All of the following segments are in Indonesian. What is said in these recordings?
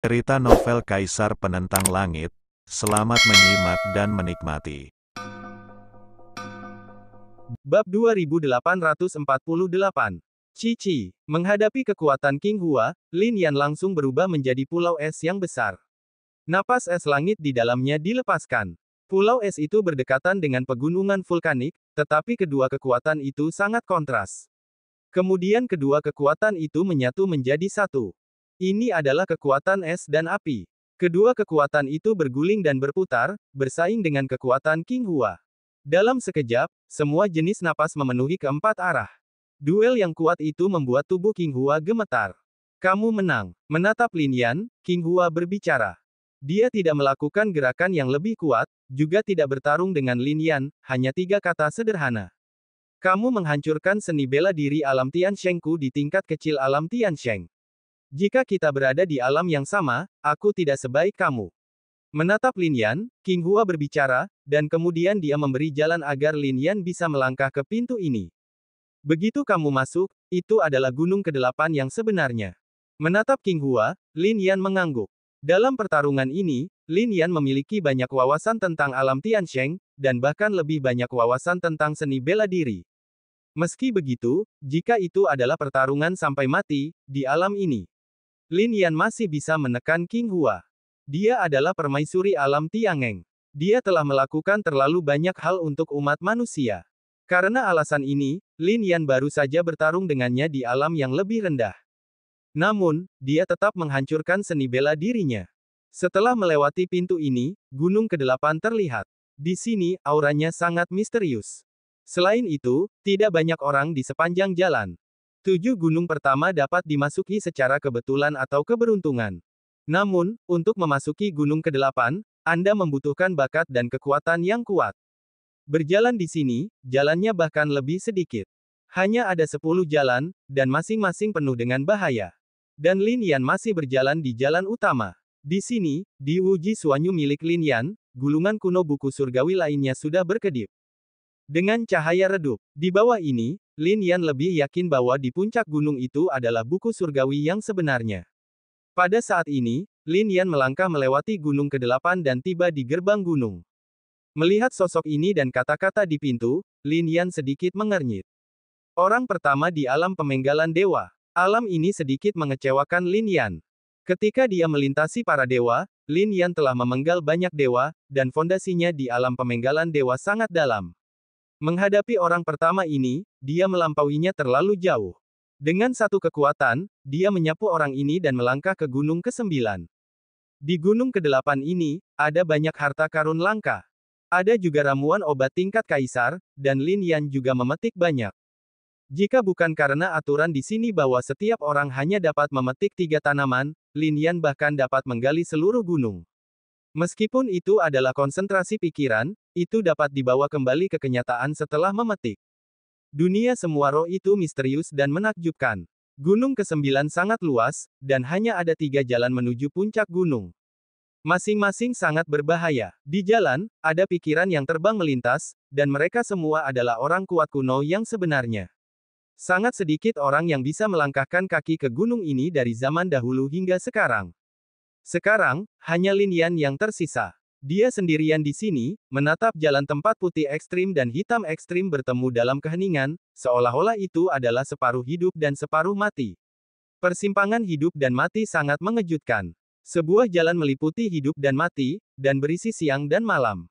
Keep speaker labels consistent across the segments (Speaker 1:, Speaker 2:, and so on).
Speaker 1: Cerita novel Kaisar Penentang Langit. Selamat menyimak dan menikmati.
Speaker 2: Bab 2848. Cici. Menghadapi kekuatan King Hua, Lin Yan langsung berubah menjadi pulau es yang besar. Napas es langit di dalamnya dilepaskan. Pulau es itu berdekatan dengan pegunungan vulkanik, tetapi kedua kekuatan itu sangat kontras. Kemudian kedua kekuatan itu menyatu menjadi satu. Ini adalah kekuatan es dan api. Kedua kekuatan itu berguling dan berputar, bersaing dengan kekuatan King Hua. Dalam sekejap, semua jenis napas memenuhi keempat arah. Duel yang kuat itu membuat tubuh King Hua gemetar. Kamu menang. Menatap Lin Yan, King Hua berbicara. Dia tidak melakukan gerakan yang lebih kuat, juga tidak bertarung dengan Lin Yan, hanya tiga kata sederhana. Kamu menghancurkan seni bela diri alam Tianshengku di tingkat kecil alam Tiansheng. Jika kita berada di alam yang sama, aku tidak sebaik kamu. Menatap Lin Yan, King Hua berbicara, dan kemudian dia memberi jalan agar Lin Yan bisa melangkah ke pintu ini. Begitu kamu masuk, itu adalah gunung ke-8 yang sebenarnya. Menatap King Hua, Lin Yan mengangguk. Dalam pertarungan ini, Lin Yan memiliki banyak wawasan tentang alam Tiansheng, dan bahkan lebih banyak wawasan tentang seni bela diri. Meski begitu, jika itu adalah pertarungan sampai mati, di alam ini, Lin Yan masih bisa menekan King Hua. Dia adalah permaisuri alam Tiangeng. Dia telah melakukan terlalu banyak hal untuk umat manusia. Karena alasan ini, Lin Yan baru saja bertarung dengannya di alam yang lebih rendah. Namun, dia tetap menghancurkan seni bela dirinya. Setelah melewati pintu ini, gunung ke-8 terlihat. Di sini, auranya sangat misterius. Selain itu, tidak banyak orang di sepanjang jalan. 7 gunung pertama dapat dimasuki secara kebetulan atau keberuntungan. Namun, untuk memasuki gunung ke-8, Anda membutuhkan bakat dan kekuatan yang kuat. Berjalan di sini, jalannya bahkan lebih sedikit. Hanya ada 10 jalan, dan masing-masing penuh dengan bahaya. Dan Lin Yan masih berjalan di jalan utama. Di sini, di Wuji Suanyu milik Lin Yan, gulungan kuno buku surgawi lainnya sudah berkedip. Dengan cahaya redup, di bawah ini, Lin Yan lebih yakin bahwa di puncak gunung itu adalah buku surgawi yang sebenarnya. Pada saat ini, Lin Yan melangkah melewati gunung ke-8 dan tiba di gerbang gunung. Melihat sosok ini dan kata-kata di pintu, Lin Yan sedikit mengernyit. Orang pertama di alam pemenggalan dewa. Alam ini sedikit mengecewakan Lin Yan. Ketika dia melintasi para dewa, Lin Yan telah memenggal banyak dewa, dan fondasinya di alam pemenggalan dewa sangat dalam. Menghadapi orang pertama ini, dia melampauinya terlalu jauh. Dengan satu kekuatan, dia menyapu orang ini dan melangkah ke gunung ke-9. Di gunung ke-8 ini, ada banyak harta karun langka. Ada juga ramuan obat tingkat kaisar, dan Lin Yan juga memetik banyak. Jika bukan karena aturan di sini bahwa setiap orang hanya dapat memetik 3 tanaman, Lin Yan bahkan dapat menggali seluruh gunung. Meskipun itu adalah konsentrasi pikiran, itu dapat dibawa kembali ke kenyataan setelah memetik. Dunia semua roh itu misterius dan menakjubkan. Gunung ke-9 sangat luas, dan hanya ada 3 jalan menuju puncak gunung. Masing-masing sangat berbahaya. Di jalan, ada pikiran yang terbang melintas, dan mereka semua adalah orang kuat kuno yang sebenarnya. Sangat sedikit orang yang bisa melangkahkan kaki ke gunung ini dari zaman dahulu hingga sekarang. Sekarang, hanya Lin Yan yang tersisa. Dia sendirian di sini, menatap jalan tempat putih ekstrim dan hitam ekstrim bertemu dalam keheningan, seolah-olah itu adalah separuh hidup dan separuh mati. Persimpangan hidup dan mati sangat mengejutkan. Sebuah jalan meliputi hidup dan mati, dan berisi siang dan malam.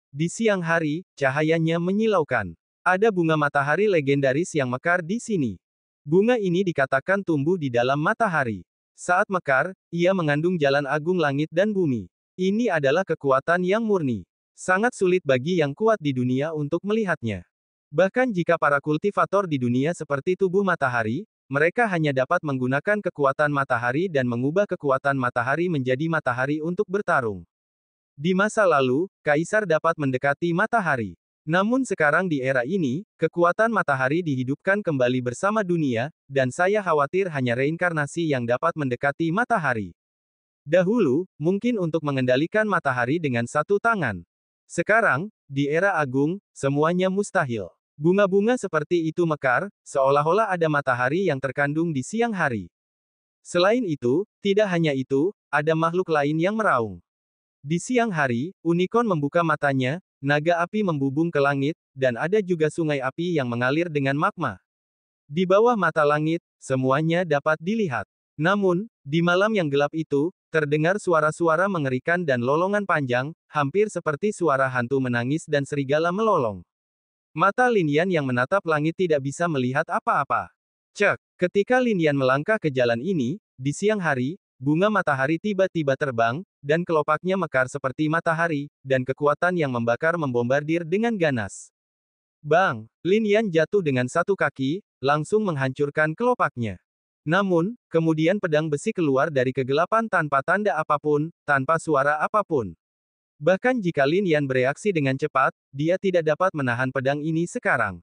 Speaker 2: Di siang hari, cahayanya menyilaukan. Ada bunga matahari legendaris yang mekar di sini. Bunga ini dikatakan tumbuh di dalam matahari. Saat mekar, ia mengandung jalan agung langit dan bumi. Ini adalah kekuatan yang murni. Sangat sulit bagi yang kuat di dunia untuk melihatnya. Bahkan jika para kultivator di dunia seperti tubuh matahari, mereka hanya dapat menggunakan kekuatan matahari dan mengubah kekuatan matahari menjadi matahari untuk bertarung. Di masa lalu, kaisar dapat mendekati matahari. Namun sekarang di era ini, kekuatan matahari dihidupkan kembali bersama dunia, dan saya khawatir hanya reinkarnasi yang dapat mendekati matahari. Dahulu, mungkin untuk mengendalikan matahari dengan satu tangan. Sekarang, di era agung, semuanya mustahil. Bunga-bunga seperti itu mekar, seolah-olah ada matahari yang terkandung di siang hari. Selain itu, tidak hanya itu, ada makhluk lain yang meraung. Di siang hari, unicorn membuka matanya, naga api membubung ke langit, dan ada juga sungai api yang mengalir dengan magma. Di bawah mata langit, semuanya dapat dilihat. Namun, di malam yang gelap itu, terdengar suara-suara mengerikan dan lolongan panjang, hampir seperti suara hantu menangis dan serigala melolong. Mata Lin Yan yang menatap langit tidak bisa melihat apa-apa. Cek, ketika Lin Yan melangkah ke jalan ini, di siang hari, bunga matahari tiba-tiba terbang, dan kelopaknya mekar seperti matahari, dan kekuatan yang membakar membombardir dengan ganas. Bang! Lin Yan jatuh dengan satu kaki, langsung menghancurkan kelopaknya. Namun, kemudian pedang besi keluar dari kegelapan tanpa tanda apapun, tanpa suara apapun. Bahkan jika Lin Yan bereaksi dengan cepat, dia tidak dapat menahan pedang ini sekarang.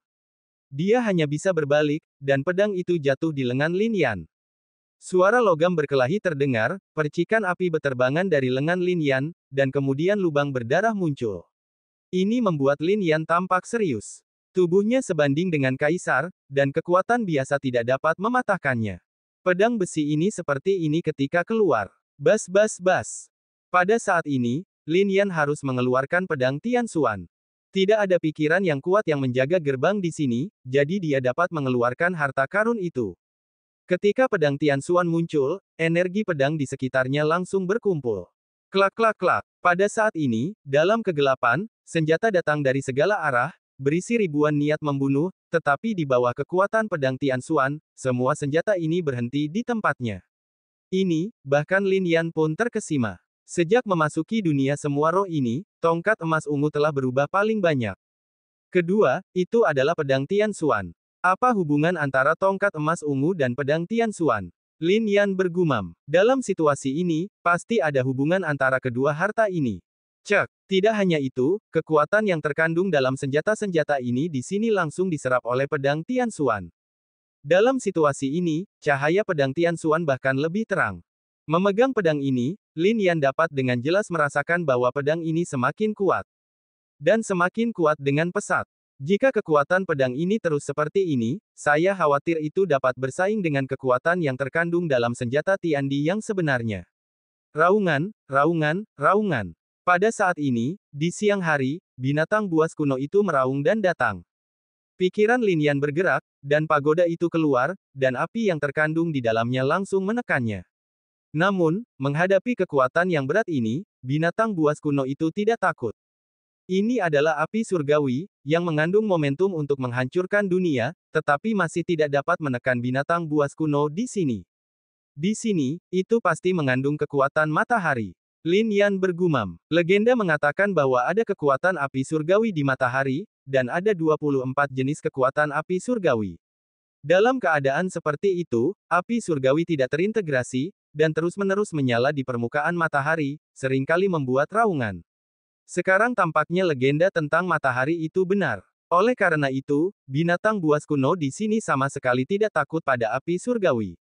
Speaker 2: Dia hanya bisa berbalik, dan pedang itu jatuh di lengan Lin Yan. Suara logam berkelahi terdengar, percikan api beterbangan dari lengan Lin Yan, dan kemudian lubang berdarah muncul. Ini membuat Lin Yan tampak serius. Tubuhnya sebanding dengan kaisar, dan kekuatan biasa tidak dapat mematahkannya. Pedang besi ini seperti ini ketika keluar. Bas bas bas. Pada saat ini, Lin Yan harus mengeluarkan pedang Tian Xuan. Tidak ada pikiran yang kuat yang menjaga gerbang di sini, jadi dia dapat mengeluarkan harta karun itu. Ketika pedang Tian Xuan muncul, energi pedang di sekitarnya langsung berkumpul. Klak klak klak. Pada saat ini, dalam kegelapan, senjata datang dari segala arah, berisi ribuan niat membunuh, tetapi di bawah kekuatan pedang Tian Xuan, semua senjata ini berhenti di tempatnya. Ini, bahkan Lin Yan pun terkesima. Sejak memasuki dunia semua roh ini, tongkat emas ungu telah berubah paling banyak. Kedua, itu adalah pedang Tian Xuan. Apa hubungan antara tongkat emas ungu dan pedang Tian Xuan? Lin Yan bergumam. Dalam situasi ini, pasti ada hubungan antara kedua harta ini. Cek, tidak hanya itu, kekuatan yang terkandung dalam senjata-senjata ini di sini langsung diserap oleh pedang Tian Xuan. Dalam situasi ini, cahaya pedang Tian Xuan bahkan lebih terang. Memegang pedang ini, Lin Yan dapat dengan jelas merasakan bahwa pedang ini semakin kuat. Dan semakin kuat dengan pesat. Jika kekuatan pedang ini terus seperti ini, saya khawatir itu dapat bersaing dengan kekuatan yang terkandung dalam senjata Tiandi yang sebenarnya. Raungan, raungan, raungan. Pada saat ini, di siang hari, binatang buas kuno itu meraung dan datang. Pikiran Lin Yan bergerak, dan pagoda itu keluar, dan api yang terkandung di dalamnya langsung menekannya. Namun, menghadapi kekuatan yang berat ini, binatang buas kuno itu tidak takut. Ini adalah api surgawi, yang mengandung momentum untuk menghancurkan dunia, tetapi masih tidak dapat menekan binatang buas kuno di sini. Di sini, itu pasti mengandung kekuatan matahari. Lin Yan bergumam. Legenda mengatakan bahwa ada kekuatan api surgawi di matahari, dan ada 24 jenis kekuatan api surgawi. Dalam keadaan seperti itu, api surgawi tidak terintegrasi, dan terus-menerus menyala di permukaan matahari, seringkali membuat raungan. Sekarang tampaknya legenda tentang matahari itu benar. Oleh karena itu, binatang buas kuno di sini sama sekali tidak takut pada api surgawi.